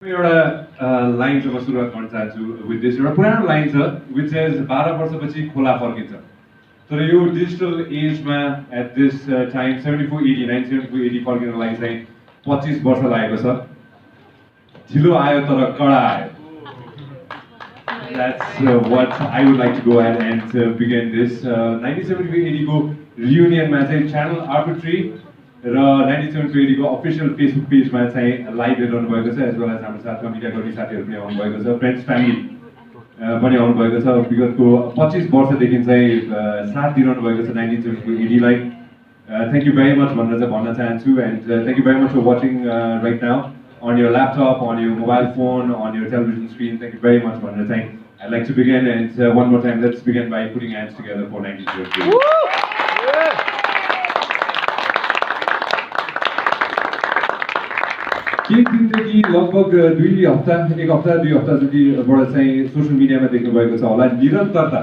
एउटा लाइन चाहिँ म सुरुवात गर्न चाहन्छु विथ दिस एउटा पुरानो लाइन छ विच इज 12 वर्षपछि खोला फर्किन्छ तर यो डिजिटल एजमा एट दिस टाइम 7480 97480 फर्किनलाई चाहिँ 25 वर्ष लागेको छ ढिलो आयो तर कडा आयो That's what I would like to go ahead and begin this 1970 को reunionमा चाहिँ channel arbitrary र 9780 को अफिसियल फेसबुक पेजमा चाहिँ लाइभ हेरिरहनु भएको छ एज वेल एज हाम्रो साथमा मिडियाकर्मी साथीहरू पनि आउनु भएको छ फ्रेन्ड्स फ्यामिली पनि आउनु भएको छ विगतको 25 वर्षदेखि चाहिँ साथ दिइरहनु भएको छ 1970 लाई थ्याङ्क यू भेरी मच भनेर चाहिँ भन्न चाहन्छु and thank you very much for watching right now on your laptop, on your mobile phone, on your television screen. Thank you very much for the time. I'd like to begin, and one more time, let's begin by putting hands together for 1903. केही दिनदेखि लगभग एक हप्ता दुई हप्ता जतिबाट चाहिँ social मिडियामा देख्नुभएको छ होला निरन्तरता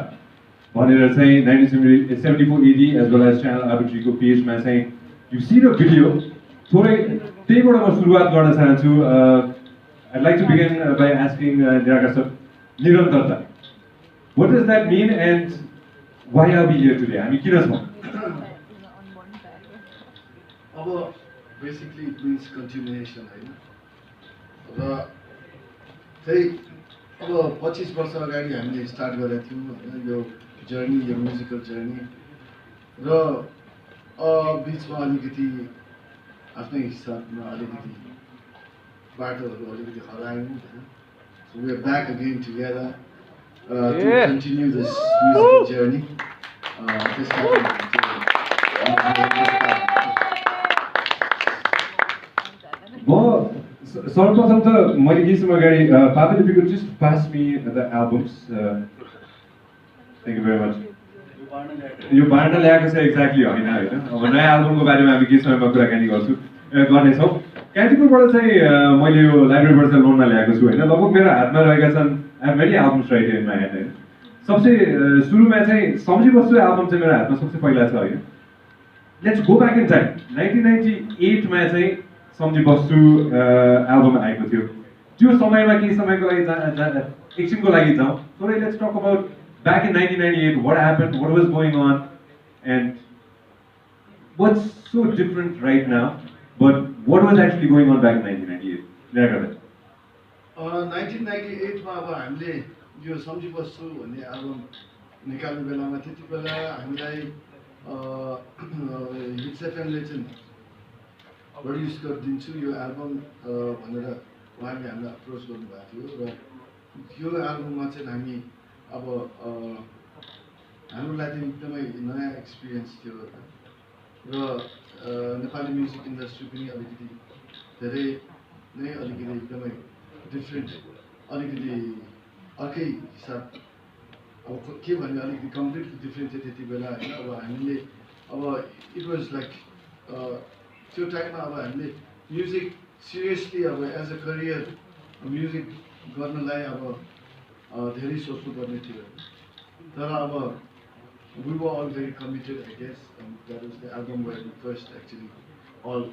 भनेर चाहिँ 197480 एज वेल एज च्यानल आर्बिट्रीको पेजमा चाहिँ यु सी द भिडियो थोरै त्यहीबाट म सुरुवात गर्न चाहन्छु I'd like to begin by asking Niraga sir, निरन्तरता what does that mean and why are we here today? हामी किन छौँ? अब basically it means continuation हैन र त्यही अब 25 वर्ष अगाडि हामीले स्टार्ट गरेका थियौँ हैन यो जर्नी यो म्युजिकल जर्नी र बीचमा अलिकति आफ्नै हिसाबमा अलिकति बाटोहरू अलिकति हरायौँ हैन so we are back again together to continue this musical journey this time म सर्वप्रथम त मैले केही समय अगाडि पापा if you could just pass me the albums thank you very much यो बाँड्न ल्याएको छ एक्ज्याक्टली होइन होइन अब नयाँ एल्बमको बारेमा हामी केही समयमा कुराकानी गर्नेछौँ क्यान्टिपुरबाट चाहिँ मैले यो लाइब्रेरीबाट चाहिँ लोनमा ल्याएको छु होइन लगभग मेरो हातमा रहेका छन् I have many albums right in my hand होइन सबसे सुरुमा चाहिँ सम्झी बस्छु एल्बम चाहिँ मेरो हातमा सबसे पहिला छ होइन let's go back in time 1998 मा चाहिँ सम्झी बस्छु एल्बम आएको थियो त्यो समयमा केही समयको लागि एकछिनको लागि जाउँ थोरै let's talk about back in 1998 what happened, what was going on, and what's so different right now, but what was actually going on back in 1998? 1998 मा अब हामीले यो सम्झी बस्छु भन्ने एल्बम निकाल्ने बेलामा त्यति बेला हामीलाई हिट्स एफएमले चाहिँ प्रड्युस गरिदिन्छु यो एल्बम भनेर उहाँले हामीलाई अप्रोच गर्नुभएको थियो र यो एल्बममा चाहिँ हामी अब हाम्रो लागि एकदमै नयाँ एक्सपिरियन्स थियो र नेपाली म्युजिक इन्डस्ट्री पनि अलिकति धेरै नै अलिकति एकदमै डिफ्रेन्ट अलिकति अर्कै हिसाब अब के भन्ने अलिकति कम्प्लिटली डिफ्रेन्ट थियो त्यति बेला होइन अब हामीले अब इट वाज लाइक त्यो टाइममा अब हामीले म्युजिक सिरियसली अब एज अ करियर म्युजिक गर्नलाई अब धेरै सोच्नुपर्ने थियो तर अब we were all very committed I guess that was the album where we first actually all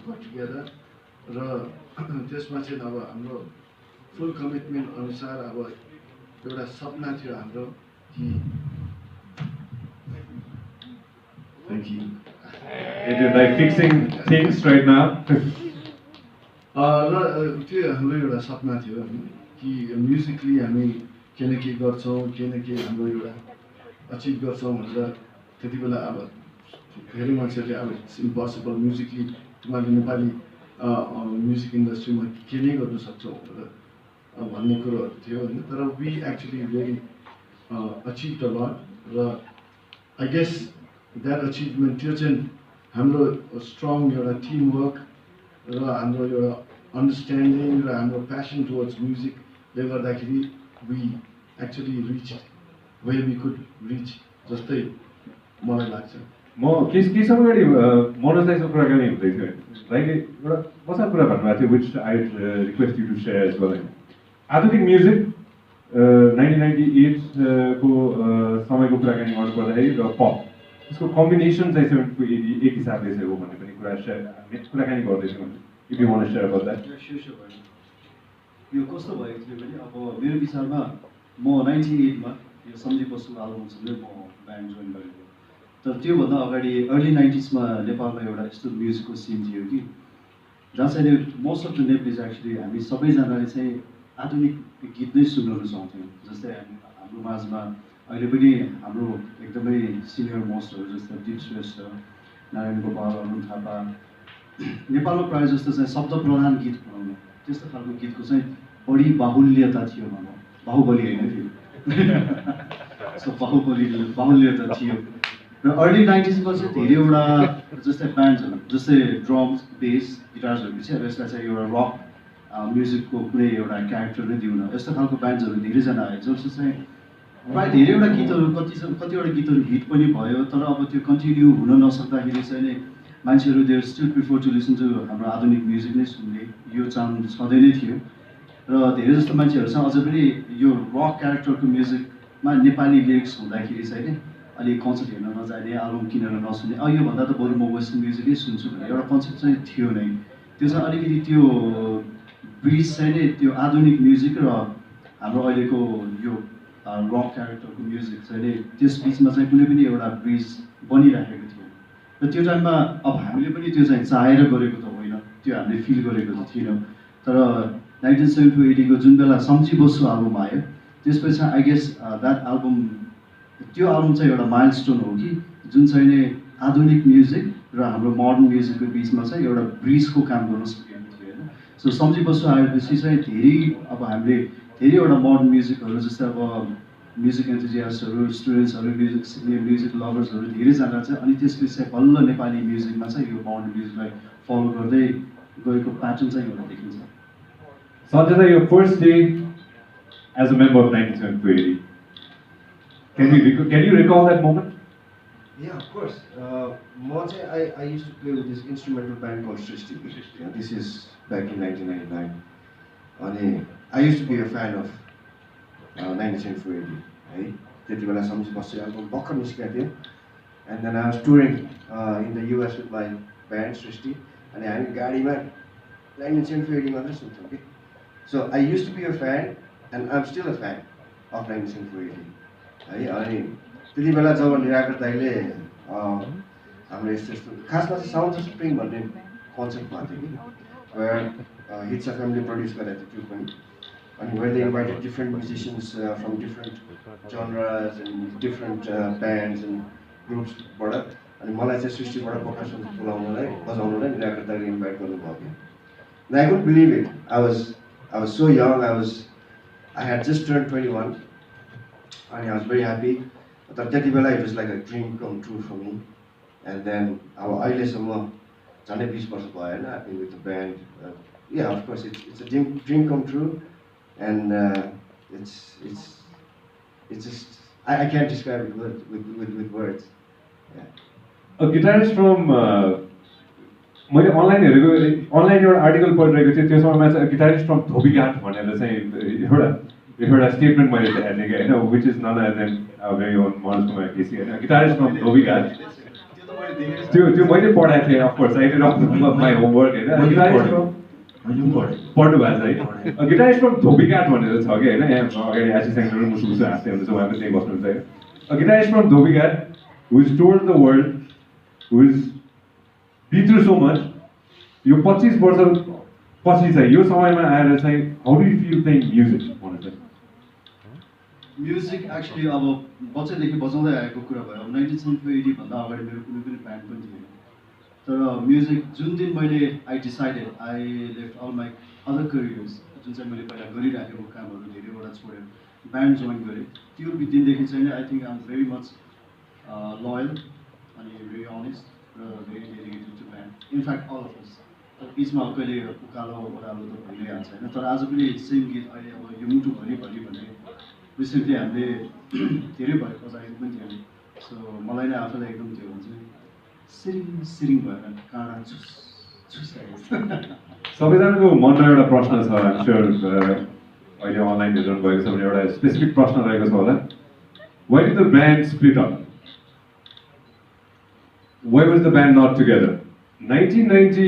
got together र त्यसमा चाहिँ अब हाम्रो फुल कमिटमेन्ट अनुसार अब एउटा सपना थियो हाम्रो कि Thank you. It is like fixing things right now. र त्यो हाम्रो एउटा सपना थियो कि म्युजिकली हामी के न के गर्छौँ के न के हाम्रो एउटा अचिभ गर्छौँ भनेर त्यति बेला अब धेरै मान्छेहरूले अब इट्स इम्पोसिबल म्युजिकली तिमीहरूले नेपाली म्युजिक इन्डस्ट्रीमा के नै गर्न सक्छौ भनेर भन्ने कुरोहरू थियो होइन तर we actually very achieve a lot र आई गेस द्याट अचिभमेन्ट त्यो चाहिँ हाम्रो स्ट्रङ एउटा टिम वर्क र हाम्रो एउटा अन्डरस्ट्यान्डिङ र हाम्रो प्यासन टुवर्ड्स म्युजिकले गर्दाखेरि we actually reach way we could reach जस्तै मलाई लाग्छ म केही समय अगाडि मनोज दाइसँग कुराकानी हुँदै थियो दाइले एउटा मजा कुरा भन्नुभएको थियो which I request you to share as well होइन आधुनिक म्युजिक 1998 को समयको कुराकानी गर्नुपर्दाखेरि र पप त्यसको कम्बिनेसन चाहिँ 70 एक हिसाबले चाहिँ हो भन्ने पनि कुराकानी गर्दैछौँ if you want to share about that यो कस्तो भएको थियो भने अब मेरो विचारमा म 98 मा यो सम्झी बसु एल्बमसँगै म ब्यान्ड जोइन गरेको। तर त्योभन्दा अगाडि अर्ली 90s मा नेपालमा एउटा यस्तो म्युजिकको सिन थियो कि जहाँ चाहिँ most of the Nepalese actually हामी सबैजनाले चाहिँ आधुनिक गीत नै सुन्न रुचाउँथ्यौँ। जस्तै हाम्रो माझमा अहिले पनि हाम्रो एकदमै सिनियर मोस्टहरू जस्तै दिप श्रेष्ठ, नारायण गोपाल, अरुण थापा नेपालमा प्रायः जस्तो चाहिँ शब्द प्रधान गीत बनाउनु त्यस्तो खालको गीतको चाहिँ बढी बाहुल्यता थियो भनौँ। बाहुबली होइन थियो सो बाहुल्यता थियो। र अर्ली 90s मा चाहिँ धेरैवटा जस्तै ब्यान्ड्सहरू जस्तै ड्रम्स, बेस, गिटार्सहरू चाहिँ अब यसलाई चाहिँ एउटा रक म्युजिकको कुनै एउटा क्यारेक्टर नै दिउन यस्तो खालको ब्यान्ड्सहरू धेरैजना आयो जसले चाहिँ प्रायः धेरैवटा गीतहरू कतिवटा गीतहरू हिट पनि भयो। तर अब त्यो कन्टिन्यू हुन नसक्दाखेरि चाहिँ नै मान्छेहरू there still prefer to listen to हाम्रो आधुनिक म्युजिक नै सुन्ने यो चाहना छँदै नै थियो। र धेरै जस्तो मान्छेहरू चाहिँ अझै पनि यो रक क्यारेक्टरको म्युजिकमा नेपाली लिरिक्स हुँदाखेरि चाहिँ नि अलिक कन्सर्ट हेर्न नजाने, एल्बम किनेर नसुन्ने, योभन्दा त बरु म वेस्टर्न म्युजिकै सुन्छु भन्ने एउटा कन्सेप्ट चाहिँ थियो नै। त्यो चाहिँ अलिकति त्यो ब्रिज चाहिँ नै त्यो आधुनिक म्युजिक र हाम्रो अहिलेको यो रक क्यारेक्टरको म्युजिक चाहिँ नि त्यस बिचमा चाहिँ कुनै पनि एउटा ब्रिज बनिराखेको थियो। र त्यो टाइममा अब हामीले पनि त्यो चाहिँ चाहेर गरेको त होइन, त्यो हामीले फिल गरेको त थिएनौँ। तर 1970 को जुन बेला सम्झी बस्छु एल्बम आयो त्यसपछि आई गेस द्याट एल्बम त्यो एल्बम चाहिँ एउटा माइलस्टोन हो कि जुन चाहिँ नि आधुनिक म्युजिक र हाम्रो मोडर्न म्युजिकको बिचमा चाहिँ एउटा ब्रिजको काम गर्न सकेको थियो होइन। सो सम्झी बस्छु आएपछि चाहिँ धेरै अब हामीले धेरैवटा मोडर्न म्युजिकहरू जस्तै अब म्युजिक एन्थुजियास्टहरू, स्टुडेन्ट्सहरू, म्युजिक लभर्सहरू धेरैजना चाहिँ अनि त्यसपछि चाहिँ बल्ल नेपाली म्युजिकमा चाहिँ यो मोडर्न म्युजिकलाई फलो गर्दै गएको प्याटर्न चाहिँ एउटा देखिन्छ। Sanjana, your first day as a member of 1974. Can you recall that moment? Yeah, of course. I used to play with this instrumental band called Srishti. This is back in 1999. And I used to be a fan of 1974. Right? त्यति बेला सम्झी बस्छु album भर्खर निस्केको थियो। And then I was touring in the US with my band Srishti. अनि हामी गाडीमा 1974 मात्रै सुन्छौँ कि। So I used to be a fan and I'm still a fan of 1974. है अनि त्यति बेला जब निराकर दाइले हाम्रो यस्तो खासमा चाहिँ साउन्ड अफ स्प्रिङ भन्ने कन्सेप्ट भएको थियो कि where hits of family produce गरेको थियो त्यो पनि अनि where they invited different musicians from different genres and different bands and ग्रुप्सबाट अनि मलाई चाहिँ सृष्टिबाट पर्कसन बोलाउनलाई बजाउनलाई निराकर दाइले इन्भाइट गर्नुभयो कि and I couldn't believe it. I was so young. I had just turned 21 and I was very happy. But त्यति बेला it was like a dream come true for me. And then अब अहिलेसम्म झन्डै 20 वर्ष भयो होइन I've been with the band. Yeah, of course it's a dream come true and it's just I can't describe it with words. Yeah. A guitarist from मैले online एउटा article पढिरहेको थिएँ त्यो समयमा चाहिँ गिटारिस्ट फ्रम धोबीघाट भनेर चाहिँ एउटा स्टेटमेन्ट मैले देखाएको थिएँ कि होइन which is known as an very own Manoj Kumar KC होइन गिटारिस्ट फ्रम धोबीघाट त्यो मैले पढाएको थिएँ of course I did my homework होइन गिटारिस्ट फ्रम पढ्नु भएको छ है गिटारिस्ट फ्रम धोबीघाट भनेर छ कि होइन यहाँ अगाडि आशी सेन्टर मुसु मुसु हाँस्दै हुनुहुन्छ उहाँको त्यही बस्नुहुन्छ होइन guitarist from Dhobi Ghat who is told the world who is been through so much. यो 25 वर्ष पछि चाहिँ यो समयमा आएर चाहिँ how do you feel playing music भन्नु चाहिँ म्युजिक एक्चुअली अब बच्चादेखि बजाउँदै आएको कुरा भयो। अब 1980 भन्दा अगाडि मेरो कुनै पनि ब्यान्ड पनि थिएन। तर म्युजिक जुन दिन मैले I decided I left all my other careers जुन चाहिँ मैले पहिला गरिराखेको कामहरू धेरैवटा छोडेर ब्यान्ड जोइन गरेँ त्यो दिनदेखि चाहिँ I think I am very much loyal अनि भेरी अनेस्ट र very dedicated to band in fact all of us. बिचमा कहिले उकालो ओह्रालो त भइरहन्छ होइन तर आज पनि सेम गीत अहिले अब यो मुटुभरि भन्ने रिसेन्टली हामीले धेरै भयो बजाएको पनि थियो सो मलाई नै आफूलाई एकदम त्यो हुन्छ सिरिङ भएर काँडा सबैजनाको मनमा एउटा प्रश्न छ आइम स्योर अहिले अनलाइन हेरिरहनु भएको छ भने एउटा स्पेसिफिक प्रश्न रहेको छ होला why did the band split up why was the band not together 1990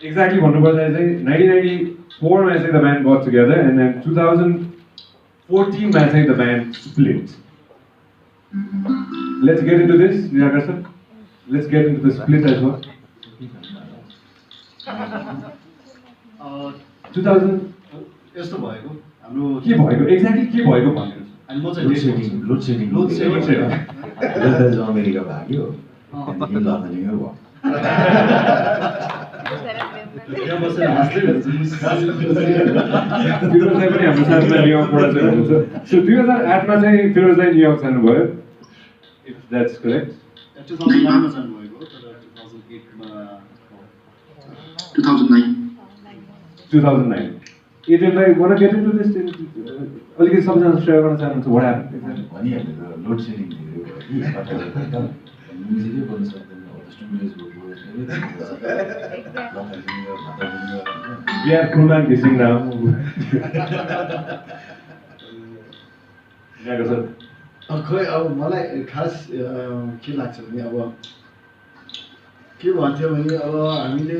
Exactly, भन्नुपर्दा चाहिँ 1994 मा चाहिँ the band got together and then 2014 मा चाहिँ the band split. Let's get into this, Nirakar sir. Let's get into the split as well. 2000 यस्तो भएको हाम्रो के भएको एक्ज्याक्टली के भएको भन्नु अनि म चाहिँ लोड सेडिङ अमेरिका भाग्यो त्यहाँदेखि लन्डनमै भयो यहाँ बसेर हाँस्दै गर्छु फिरोजलाई पनि हाम्रो साथमा न्युयोर्क पढाउँछ हुनुहुन्छ सो 2008 मा चाहिँ फिरोजलाई न्युयोर्क जानुभयो इफ द्याट्स करेक्ट 2009 मा जानुभएको तर 2008 मा 2009 Adrian, I want to get into this. अलिकति सबैजना सेयर गर्न चाहनुहुन्छ what happened? भनिहाल्यो लोड सेडिङ धेरै भयो कि म्युजिकै बोल्न सक्दैन अब studios We have Kuman kissing now. यहाँको सर खोइ अब मलाई खास के लाग्छ भने अब के भन्थ्यो भने अब हामीले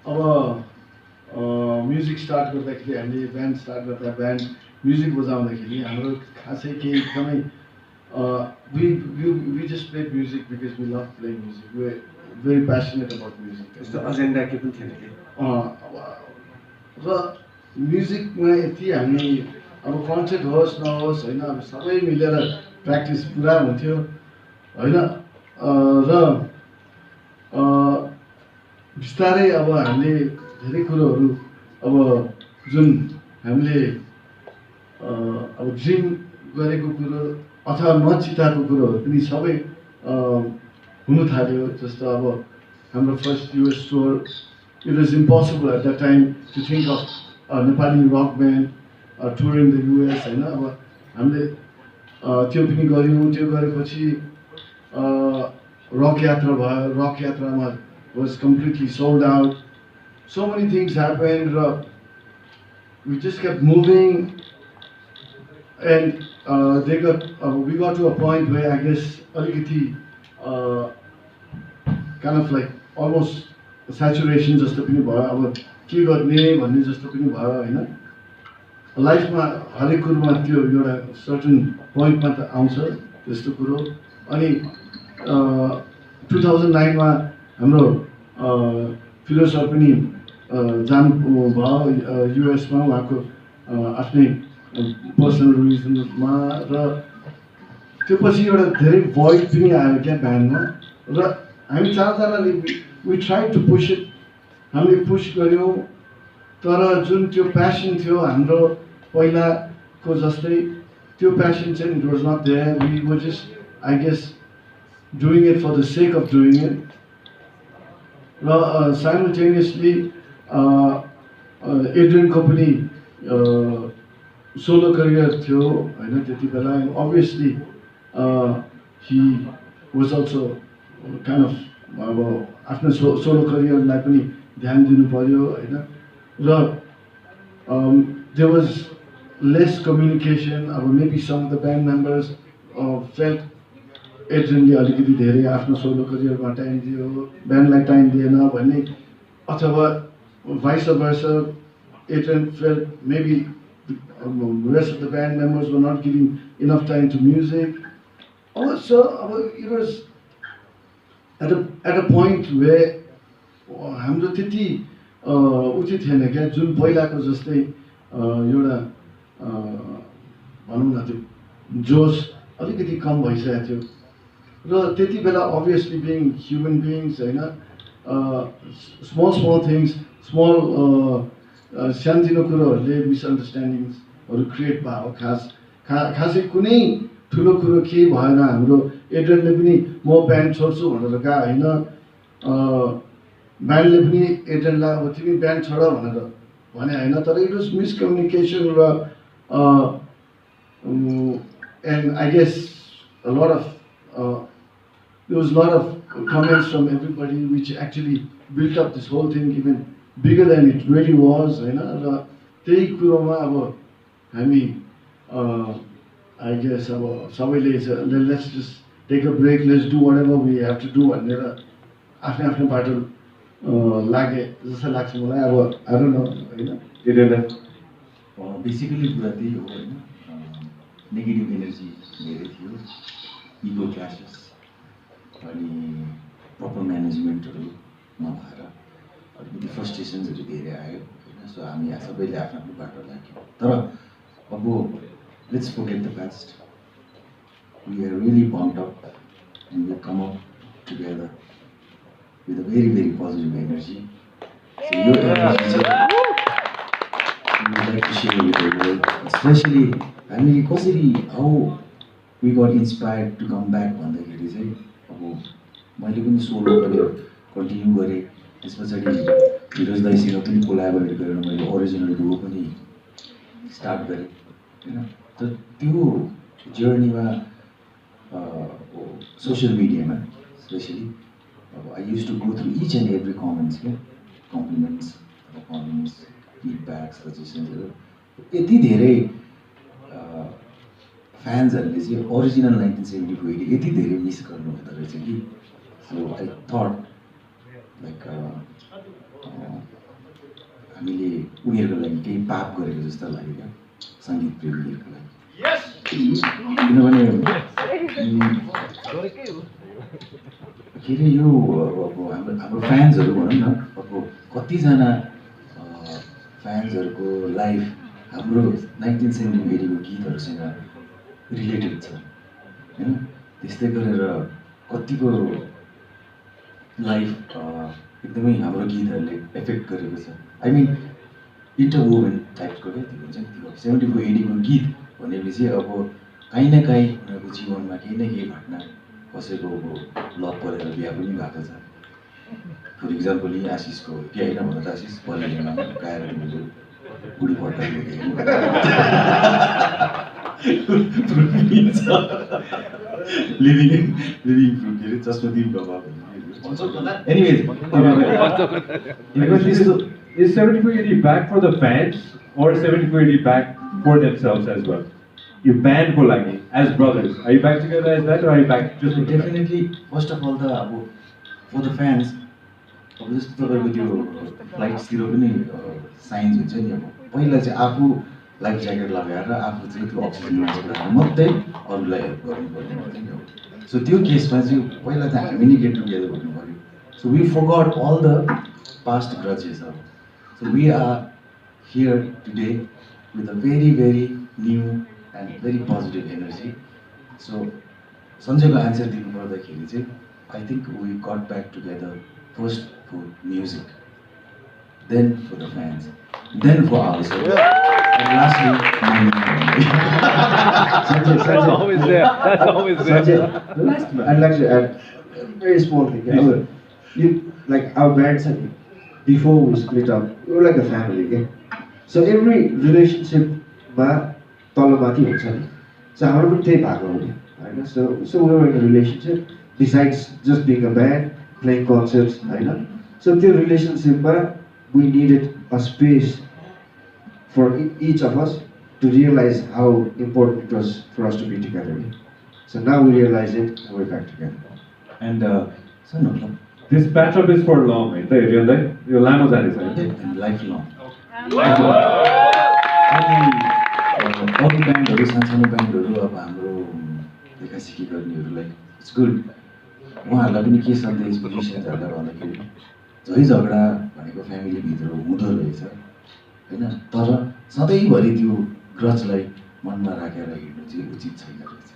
अब म्युजिक स्टार्ट गर्दाखेरि हामीले ब्यान्ड स्टार्ट गर्दा ब्यान्ड म्युजिक बजाउँदाखेरि हाम्रो खासै केही एकदमै we just play music because we love playing music. We're very passionate about music. यस्तो एजेन्डा के पनि थिएन कि र म्युजिकमा यति हामी अब कन्सर्ट होस् नहोस् होइन अब सबै मिलेर प्र्याक्टिस पुरा हुन्थ्यो होइन र बिस्तारै अब हामीले धेरै कुरोहरू अब जुन हामीले अब ड्रिम गरेको कुरो अथवा नचिताएको कुरोहरू पनि सबै हुनु थाल्यो जस्तो अब हाम्रो first US tour it was impossible at the time to think of Nepali rock band touring the US होइन अब हामीले त्यो पनि गऱ्यौँ त्यो गरेपछि रक यात्रा भयो रक यात्रामा was completely sold out. So many things happened. We just kept moving, and we got to a point where I guess aligiti kind of like almost saturation जस्तो पनि भयो अब के गर्ने भन्ने जस्तो पनि भयो होइन लाइफमा हरेक कुरोमा त्यो एउटा सर्टन पोइन्टमा त आउँछ त्यस्तो कुरो अनि 2009 मा हाम्रो फिरोज सर पनि जानु भयो युएसमा उहाँको आफ्नै पर्सनल रिजनमा र त्यो पछि एउटा धेरै भोइड पनि आयो क्या ब्यान्डमा र हामी चारजनाले we try to push it हामीले पुस गऱ्यौँ तर जुन त्यो प्यासन थियो हाम्रो पहिलाको जस्तै त्यो प्यासन चाहिँ it was not there we were just I guess doing it for the sake of doing it र साइमल्टेनियसली एड्रियनको पनि सोलो करियर थियो होइन त्यति बेला obviously he was also kind of अब आफ्नो सोलो करियरलाई पनि ध्यान दिनु पर्यो होइन र देयर वाज लेस कम्युनिकेसन अब maybe some the band members felt एड्रियनले अलिकति धेरै आफ्नो सोलो करियरमा टाइम दियो ब्यान्डलाई टाइम दिएन भन्ने अथवा vice versa Adrian felt maybe rest of the band members were not giving enough time to music. Also, it was at a point where हाम्रो त्यति उचित थिएन क्या जुन पहिलाको जस्तै एउटा भनौँ न त्यो जोस अलिकति कम भइसकेको थियो र त्यति बेला अभियसली बिङ ह्युमन बिङ्स होइन स्मल थिङ्स स्मल सानोतिनो कुरोहरूले मिसअन्डरस्ट्यान्डिङ्सहरू क्रिएट भयो खासै कुनै ठुलो कुरो केही भएन हाम्रो एड्रियनले पनि म ब्यान्ड छोड्छु भनेर गएको होइन ब्यान्डले पनि एड्रियनलाई अब तिमी ब्यान्ड छोड भनेर भने होइन तर इट वाज मिसकम्युनिकेसन र and I guess lot of there was a lot of comments from everybody which actually built up this whole thing even bigger than it really was होइन र त्यही कुरोमा अब हामी I guess अब सबैले let's just take a break, let's do whatever we have to do भनेर आफ्नो आफ्नो बाटो लागे जस्तो लाग्छ मलाई अब आई डोन्ट नो होइन Hidendra? बेसिकली कुरा त्यही हो होइन, नेगेटिभ एनर्जी धेरै थियो, इगो क्ल्यासेस, अनि प्रपर म्यानेजमेन्टहरू नभएर अलिकति फ्रस्ट्रेसन्सहरू धेरै आयो होइन। सो हामी सबैले आफ्नो आफ्नो बाटो लाग्यौँ। तर अब let's forget the past, we are really bummed up and we come up together with a very very positive energy. So यो एनर्जी चाहिँ we'd like to share with the world, especially हामीले कसरी how we got inspired to come back भन्दाखेरि चाहिँ अब मैले पनि solo गरेर कन्टिन्यू गरेँ, त्यस पछाडि फिरोज दाइसँग पनि कोलाबोरेट गरेर मैले ओरिजिनल डुओ पनि स्टार्ट गरेँ होइन। त त्यो जर्नीमा सोसियल मिडियामा स्पेसली अब I used to go through each and every comments क्या, कम्प्लिमेन्ट्स, कमेन्ट्स, फिडब्याक, सजेसन्सहरू यति धेरै फ्यान्सहरूले चाहिँ ओरिजिनल 1974 यति धेरै मिस गर्नु हुँदो रहेछ कि। सो आई थट लाइक हामीले उनीहरूको लागि केही पाप गरेको जस्तो लाग्यो क्या, सङ्गीत प्रेमीहरूको लागि। किनभने के अरे यो अब हाम्रो फ्यान्सहरू भनौँ न, अब कतिजना फ्यान्सहरूको लाइफ हाम्रो 1974 को गीतहरूसँग रिलेटेड छ होइन। त्यस्तै गरेर कतिको लाइफ एकदमै हाम्रो गीतहरूले एफेक्ट गरेको छ। आई मिन इन्टरवोभन टाइपको क्या त्यो हुन्छ नि, त्यो 74-80 को गीत भनेपछि अब काहीँ न काहीँ उनीहरूको जीवनमा केही न केही घटना, कसैको अब लभ परेर बिहा पनि भएको छ। फर इक्जाम्पल यही आशिषको के होइन भन्दा त आशिष बलिएमा गाएर मैले बुढी पड्का लिभिङ प्रुफ के अरे चस्मदीप बाबा anyways. Is 74-80 back for the fans or 74-80 back for themselves as well? You band for like as brothers. Are you back together as that or are you back just with Definitely, first of all, for the fans, अब जस्तो तपाईँको त्यो फ्लाइट्सतिर पनि science हुन्छ नि, अब पहिला चाहिँ आफू लाइफ ज्याकेट लगाएर आफू चाहिँ त्यो अक्सिजन मास्क लगाएर मात्रै अरूलाई हेल्प गर्नुपर्ने हुन्छ नि। सो त्यो केसमा चाहिँ पहिला चाहिँ हामी नै गेट टुगेदर हुनु पऱ्यो। So we forgot all the past grudges. अब so we are here today with a very very new and very positive energy. So सञ्जयको एन्सर दिनु पर्दाखेरि चाहिँ I think we got back together first for music, then for the fans, then for ourselves, and lastly, money. Sanjay, That's always there. That's always there. Sanjay, I'd like to add a very small thing. Like our bands, before we split up, we were like a family. Okay? So every relationship, तलमाथि हुन्छ नि। So हाम्रो पनि त्यही भएको हो नि होइन। So we were in a relationship besides just being a band. Playing concerts, right? So the relationship, we needed a space for each of us to realize how important it was for us to be together. So now we realize it and we're back together. And so no, This patch up is for long, right? Your lamb was and lifelong. अरू ब्यान्डहरू सानसानो ब्यान्डहरू अब हाम्रो देखासिखी गर्नेहरूलाई it's good. उहाँहरूलाई पनि के सन्देश म्युजिसियन्सहरूलाई भन्दाखेरि झै झगडा भनेको फ्यामिलीभित्र हुँदो रहेछ होइन, तर सधैँभरि त्यो ग्रजलाई मनमा राखेर हिँड्नु चाहिँ उचित छैन रहेछ।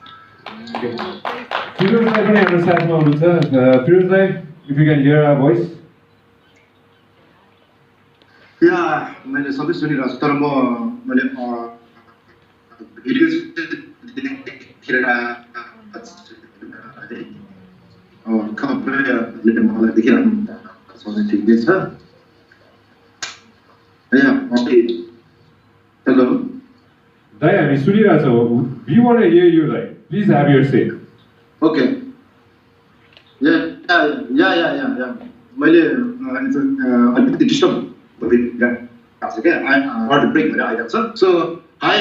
फिरोज दाइ पनि हाम्रो साथमा हुनुहुन्छ। फिरोज दाइ, if you can hear our voice. या मैले सबै सुनिरहेको छु, तर मैले भिडियोज देखेर मलाई देखिरहनु ठिकै छ। हेलो दाइ, हामी सुनिरहेछौँ। We want to hear you, दाइ. Please have your say. Okay या मैले अलिकति डिस्टर्ब भइरहेको छ क्या, वाटर ब्रेक भएर आइरहेको छ। So high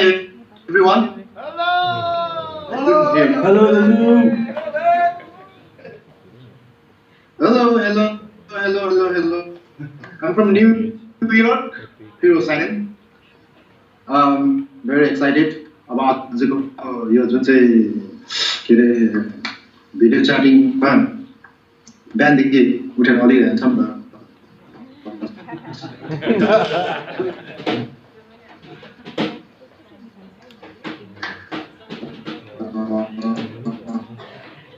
everyone. Hello I'm from New York, Hero Sign. Very excited about the video chatting band उठेर अलिरहेछौँ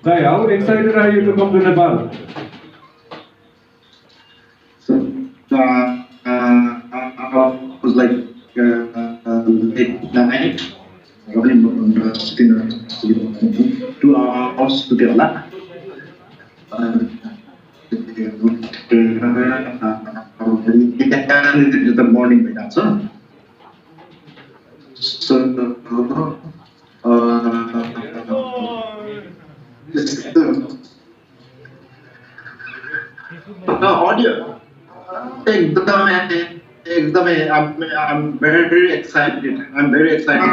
Sai, how excited are you to come to Nepal? So I was like late night, sitting 2 hours to get a the morning with that, so audio. I'm very excited. I'm very excited.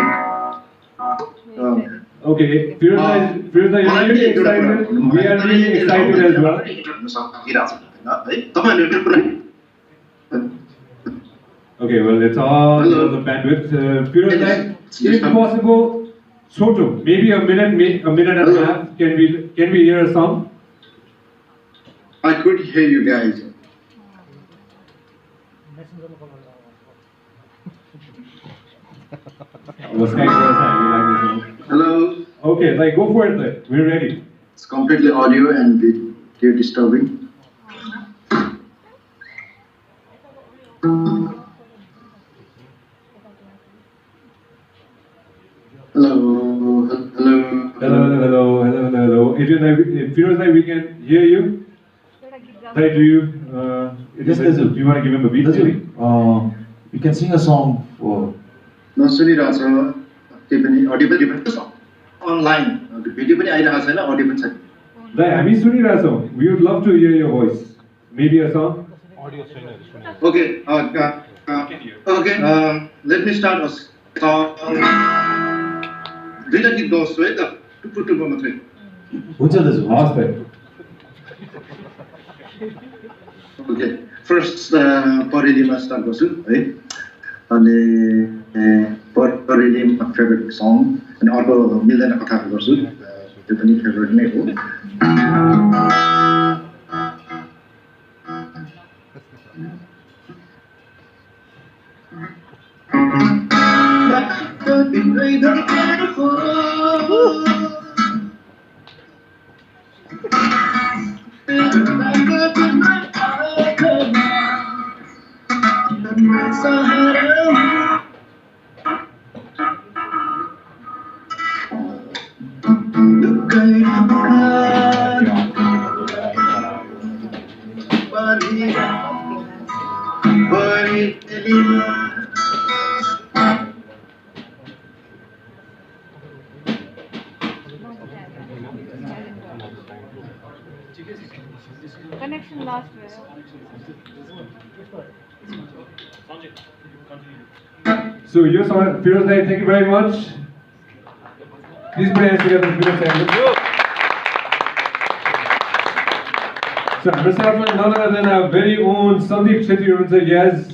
Okay, Firoza, you're really excited. We are really excited as well. Okay, well, it's all because of bandwidth. Firoza, if possible, Soto, maybe a minute and a half. Can we hear a song? I could hear you guys. Hello. Okay, like go for it then. We're ready. It's completely audio and video disturbing. Hello. Adrian, Firoza, we can hear you. Sai, do you want to give him a beat? You can sing a song for. नसुनिरहेछ केही पनि audio पनि online video पनि आइरहेको छैन audio पनि छैन Dai, हामी सुनिरहेछौँ. We would love to hear your voice. Maybe a song? Okay, let me start a song. दुईटा गीत गाउँछु है त टुप्पो मात्रै हुन्छ दाजु हस् ओके फर्स्ट परेलीमा स्टार्ट गर्छु है अनि परेली my favorite song अनि अर्को मिल्दैन कथाहरू गर्छु त्यो पनि फेभरेट नै हो Connection lost. So your song, Firoza, thank you very much. Please put your hands together for Firoza. So, none other than our very own Sandeep Shetty, yes.